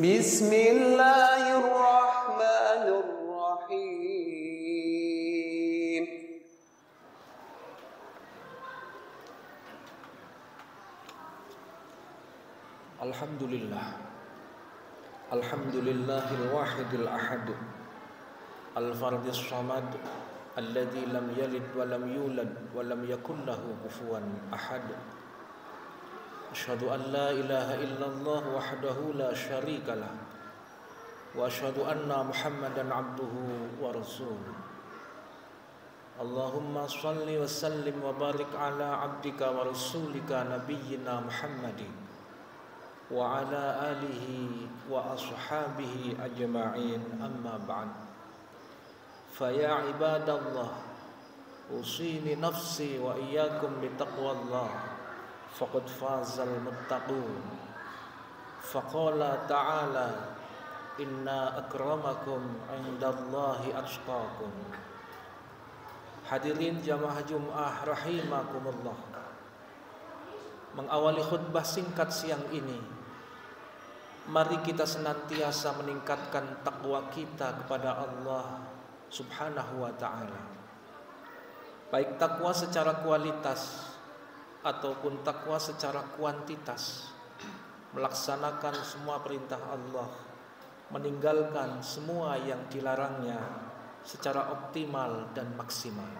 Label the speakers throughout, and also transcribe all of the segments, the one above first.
Speaker 1: Bismillahirrahmanirrahim.
Speaker 2: Alhamdulillahil wahidil ahad, al-fardis samad, alladzi lam yalid wa lam yulad wa lam yakul lahu kufuwan ahad. Asyhadu an la ilaha illallah wahdahu la syarika lah, wa asyhadu anna Muhammadan abduhu wa rasuluh. Allahumma shalli wa sallim wa barik ala abdika wa rasulika nabiyyina Muhammadin wa ala alihi wa ashabihi ajma'in, amma ba'd. Fa ya ibadallah, usini nafsi wa iyyakum bi taqwallah, faqad fazal muttaqun. Faqala ta'ala, inna akramakum indallahi atqakum. Hadirin jamaah Jum'ah rahimakumullah, mengawali khutbah singkat siang ini, mari kita senantiasa meningkatkan takwa kita kepada Allah Subhanahu wa ta'ala, baik takwa secara kualitas ataupun takwa secara kuantitas, melaksanakan semua perintah Allah, meninggalkan semua yang dilarangnya secara optimal dan maksimal.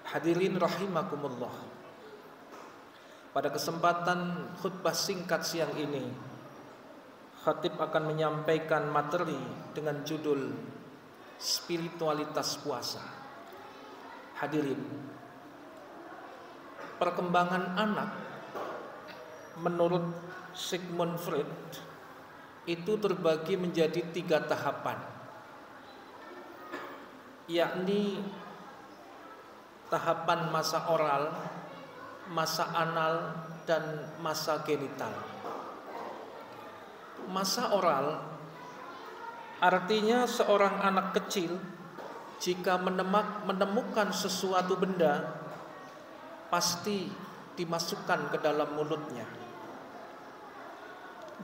Speaker 2: Hadirin rahimakumullah, pada kesempatan khutbah singkat siang ini, khatib akan menyampaikan materi dengan judul spiritualitas puasa. Hadirin, perkembangan anak menurut Sigmund Freud itu terbagi menjadi 3 tahapan, yakni tahapan masa oral, masa anal, dan masa genital. Masa oral artinya seorang anak kecil jika menemukan sesuatu benda pasti dimasukkan ke dalam mulutnya.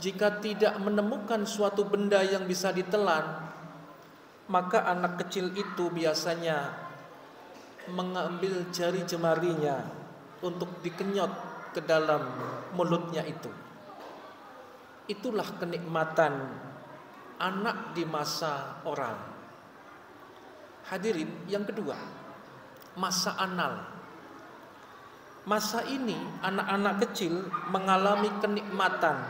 Speaker 2: Jika tidak menemukan suatu benda yang bisa ditelan, maka anak kecil itu biasanya mengambil jari jemarinya untuk dikenyot ke dalam mulutnya itu. Itulah kenikmatan anak di masa oral. Hadirin, yang kedua, masa anal. Masa ini anak-anak kecil mengalami kenikmatan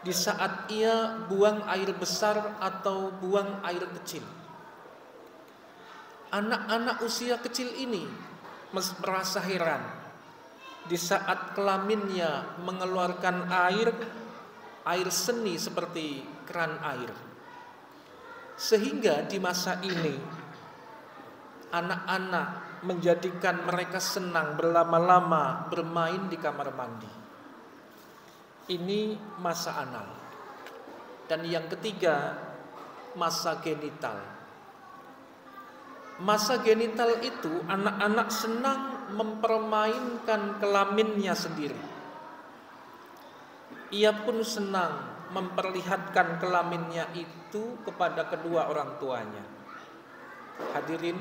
Speaker 2: di saat ia buang air besar atau buang air kecil. Anak-anak usia kecil ini merasa heran di saat kelaminnya mengeluarkan air seni seperti keran air. Sehingga di masa ini anak-anak menjadikan mereka senang berlama-lama bermain di kamar mandi. Ini masa anal. Dan yang ketiga, masa genital. Masa genital itu anak-anak senang mempermainkan kelaminnya sendiri. Ia pun senang memperlihatkan kelaminnya itu kepada kedua orang tuanya. Hadirin,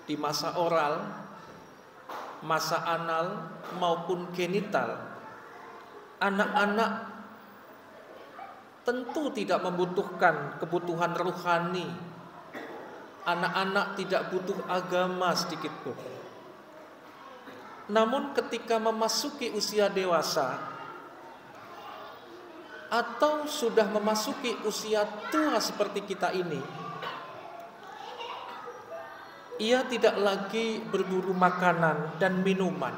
Speaker 2: di masa oral, masa anal maupun genital, anak-anak tentu tidak membutuhkan kebutuhan rohani. Anak-anak tidak butuh agama sedikit pun. Namun ketika memasuki usia dewasa atau sudah memasuki usia tua seperti kita ini, ia tidak lagi berburu makanan dan minuman.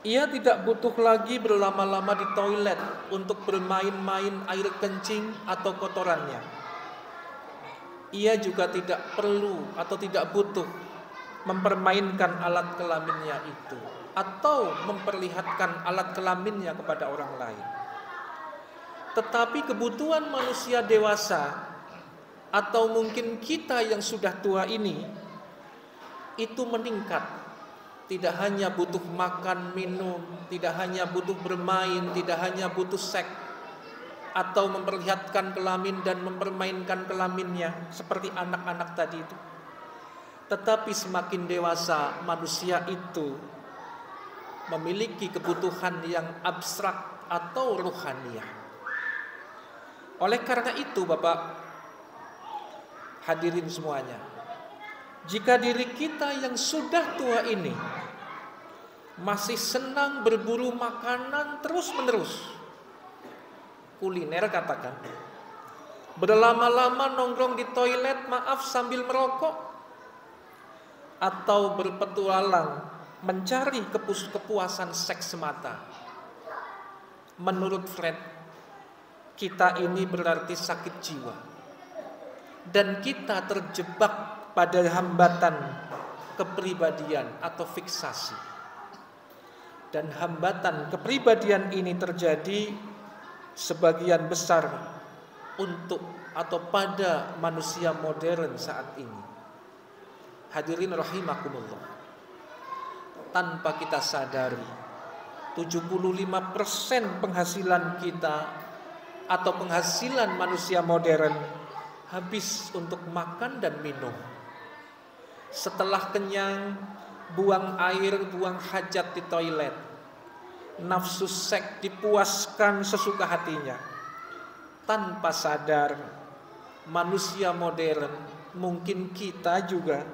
Speaker 2: Ia tidak butuh lagi berlama-lama di toilet untuk bermain-main air kencing atau kotorannya. Ia juga tidak perlu atau tidak butuh mempermainkan alat kelaminnya itu atau memperlihatkan alat kelaminnya kepada orang lain. Tetapi kebutuhan manusia dewasa atau mungkin kita yang sudah tua ini itu meningkat tidak hanya butuh makan, minum, tidak hanya butuh bermain, tidak hanya butuh seks atau memperlihatkan kelamin dan mempermainkan kelaminnya seperti anak-anak tadi itu. Tetapi semakin dewasa manusia itu memiliki kebutuhan yang abstrak atau ruhaniah. Oleh karena itu Bapak hadirin semuanya, jika diri kita yang sudah tua ini masih senang berburu makanan terus-menerus, kuliner katakan, berlama-lama nongkrong di toilet maaf sambil merokok, atau berpetualang mencari kepuasan seks semata, menurut Freud, kita ini berarti sakit jiwa. Dan kita terjebak pada hambatan kepribadian atau fiksasi. Dan hambatan kepribadian ini terjadi sebagian besar untuk atau pada manusia modern saat ini. Hadirin rahimakumullah. Tanpa kita sadari, 75% penghasilan kita atau penghasilan manusia modern habis untuk makan dan minum. Setelah kenyang, buang air, buang hajat di toilet. Nafsu seks dipuaskan sesuka hatinya. Tanpa sadar, manusia modern, mungkin kita juga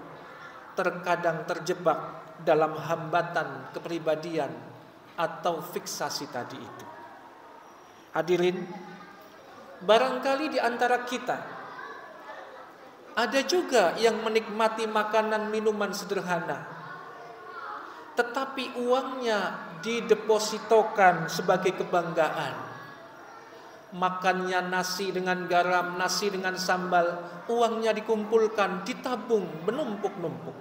Speaker 2: terkadang terjebak dalam hambatan kepribadian atau fiksasi tadi itu. Hadirin, barangkali di antara kita ada juga yang menikmati makanan minuman sederhana, tetapi uangnya didepositokan sebagai kebanggaan. Makannya nasi dengan garam, nasi dengan sambal, uangnya dikumpulkan, ditabung, menumpuk-numpuk.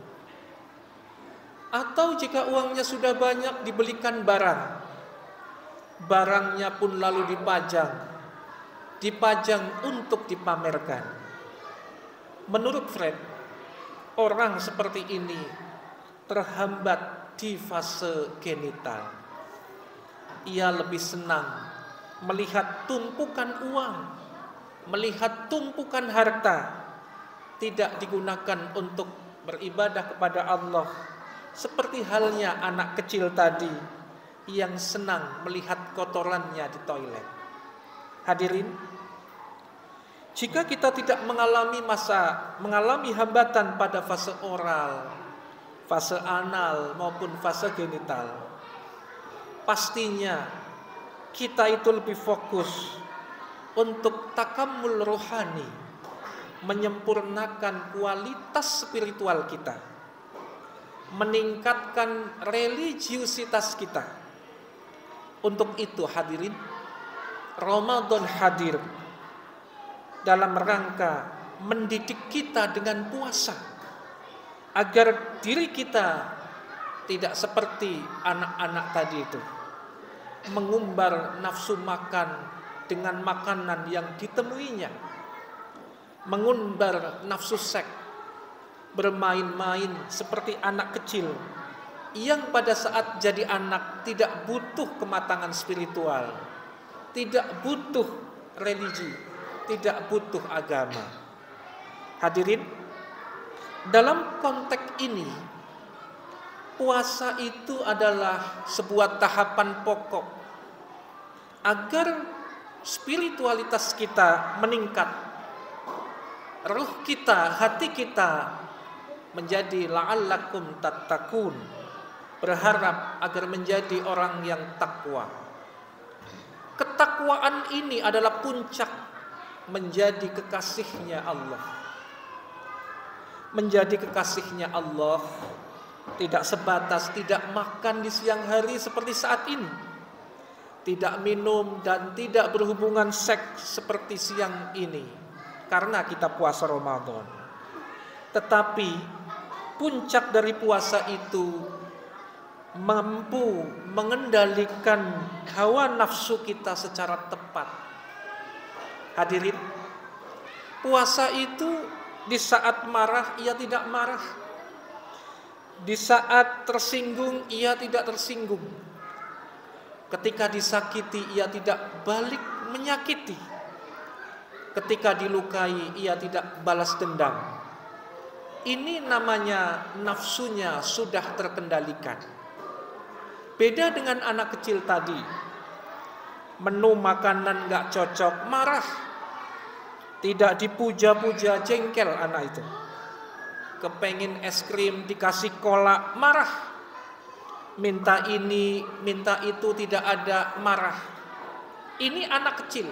Speaker 2: Atau jika uangnya sudah banyak, dibelikan barang. Barangnya pun lalu dipajang untuk dipamerkan. Menurut Freud, orang seperti ini terhambat di fase genital. Ia lebih senang melihat tumpukan uang, melihat tumpukan harta, tidak digunakan untuk beribadah kepada Allah, seperti halnya anak kecil tadi yang senang melihat kotorannya di toilet. Hadirin, jika kita tidak mengalami hambatan pada fase oral, fase anal maupun fase genital, pastinya kita itu lebih fokus untuk takamul rohani, menyempurnakan kualitas spiritual kita, meningkatkan religiusitas kita. Untuk itu hadirin, Ramadan hadir dalam rangka mendidik kita dengan puasa, agar diri kita tidak seperti anak-anak tadi itu, mengumbar nafsu makan dengan makanan yang ditemuinya, mengumbar nafsu seks, bermain-main seperti anak kecil yang pada saat jadi anak tidak butuh kematangan spiritual, tidak butuh religi, tidak butuh agama. Hadirin, dalam konteks ini, puasa itu adalah sebuah tahapan pokok agar spiritualitas kita meningkat, ruh kita, hati kita menjadi la'allakum tattaqun, berharap agar menjadi orang yang takwa. Ketakwaan ini adalah puncak menjadi kekasihnya Allah. Menjadi kekasihnya Allah tidak sebatas tidak makan di siang hari seperti saat ini, tidak minum dan tidak berhubungan seks seperti siang ini karena kita puasa Ramadan. Tetapi puncak dari puasa itu mampu mengendalikan hawa nafsu kita secara tepat. Hadirin, puasa itu di saat marah ia tidak marah, Di saat tersinggung, ia tidak tersinggung. Ketika disakiti, ia tidak balik menyakiti. Ketika dilukai, ia tidak balas dendam. Ini namanya nafsunya sudah terkendalikan. Beda dengan anak kecil tadi. Menu makanan gak cocok, marah. Tidak dipuja-puja, jengkel anak itu. Kepengin es krim, dikasih kolak, marah. Minta ini, minta itu, tidak ada, marah. Ini anak kecil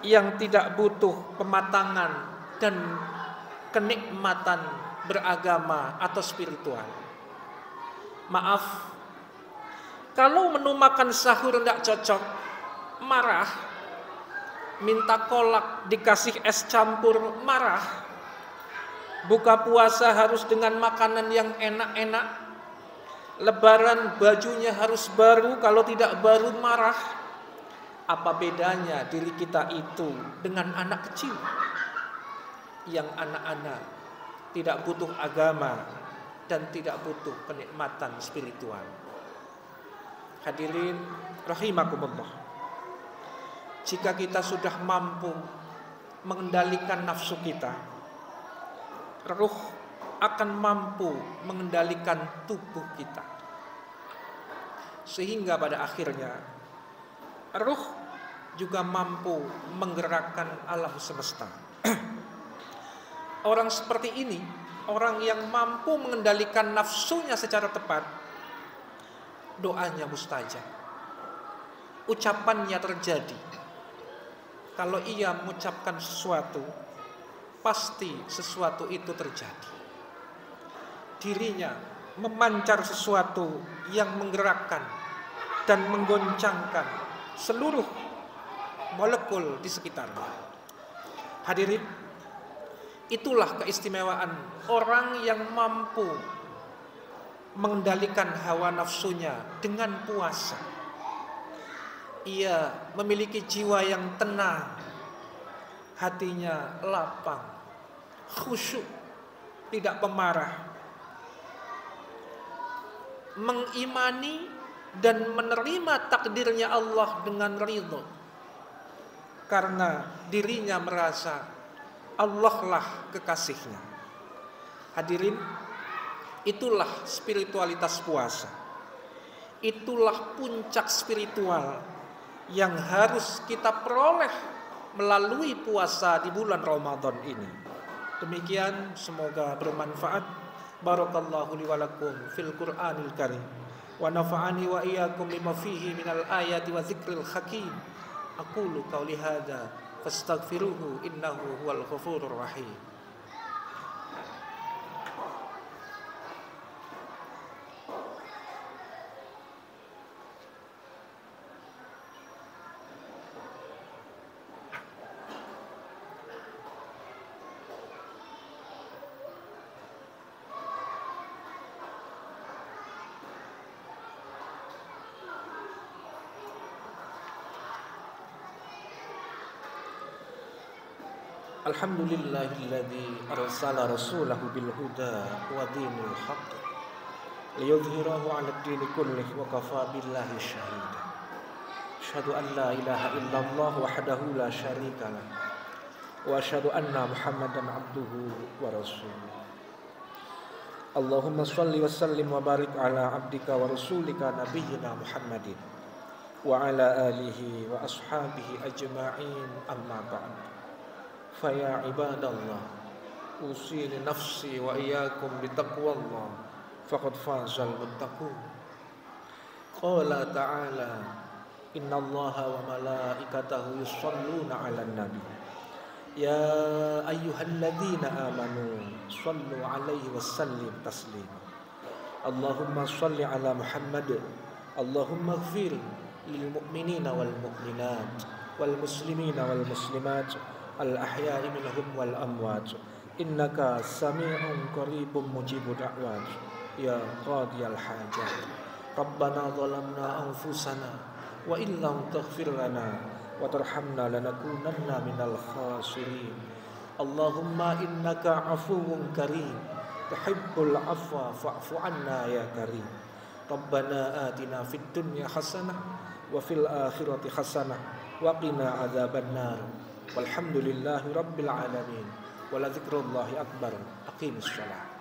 Speaker 2: yang tidak butuh pematangan dan kenikmatan beragama atau spiritual. Maaf, kalau menu makan sahur tidak cocok, marah. Minta kolak, dikasih es campur, marah. Buka puasa harus dengan makanan yang enak-enak. Lebaran bajunya harus baru, kalau tidak baru marah. Apa bedanya diri kita itu dengan anak kecil? Yang anak-anak tidak butuh agama dan tidak butuh kenikmatan spiritual. Hadirin rahimakumullah. Jika kita sudah mampu mengendalikan nafsu kita, ruh akan mampu mengendalikan tubuh kita. Sehingga pada akhirnya ruh juga mampu menggerakkan alam semesta. Orang seperti ini, orang yang mampu mengendalikan nafsunya secara tepat, doanya mustajab. Ucapannya terjadi. Kalau ia mengucapkan sesuatu, pasti sesuatu itu terjadi. Dirinya memancar sesuatu yang menggerakkan dan menggoncangkan seluruh molekul di sekitarnya. Hadirin, itulah keistimewaan orang yang mampu mengendalikan hawa nafsunya dengan puasa. Ia memiliki jiwa yang tenang, hatinya lapang, khusyuk, tidak pemarah, mengimani dan menerima takdirnya Allah dengan ridho, karena dirinya merasa Allah lah kekasihnya. Hadirin, itulah spiritualitas puasa. Itulah puncak spiritual yang harus kita peroleh melalui puasa di bulan Ramadan ini. Demikian, semoga bermanfaat. Barakallahu li wa lakum fil Qur'anil Karim wa nafa'ani wa iyyakum bima fihi minal ayati wa dzikril hakim. Aqulu qauli hadza fastaghfiruhu innahu huwal ghafurur rahim. Alhamdulillahilladzi arsala rasulahu bil huda wa dinil haqq liyudhhirahu 'alad dini kullih wa kafa billahi shahida. Asyhadu an la ilaha illallah wahdahu la syarika lah wa asyhadu anna Muhammadan 'abduhu wa rasuluh. Allahumma shalli wa sallim wa barik ala 'abdika wa rasulika nabiyyina Muhammadin wa ala alihi wa ashabihi ajma'in, amma ba'd. Faya ibadallah, usini nafsi wa iyyakum bitaqwallah, faqad fazal muttaqun. Qala ta'ala, innallaha wa malaikatahu yusholluna 'alan nabi. Ya ayyuhalladzina amanu shallu 'alaihi wa sallim taslima. Allahumma shalli 'ala Muhammad. Allahumma ighfir lil mu'minina wal mu'minat wal muslimina wal muslimat al-ahya'i minhum wal amwat, innaka sami'un qaribun mujibud da'wat ya qadiyal hajat. Rabbana zalamna anfusana wa illam taghfir lana wa tarhamna lanakunanna minal khasirin. Allahumma innaka afuwun karim tuhibbul afwa fa'fu anna ya karim. Rabbana atina fid dunya hasanah wa fil akhirati hasanah wa qina adzabannar. Walhamdulillahi rabbil alamin. Wa la dzikrullahi akbar. Aqimus shalah.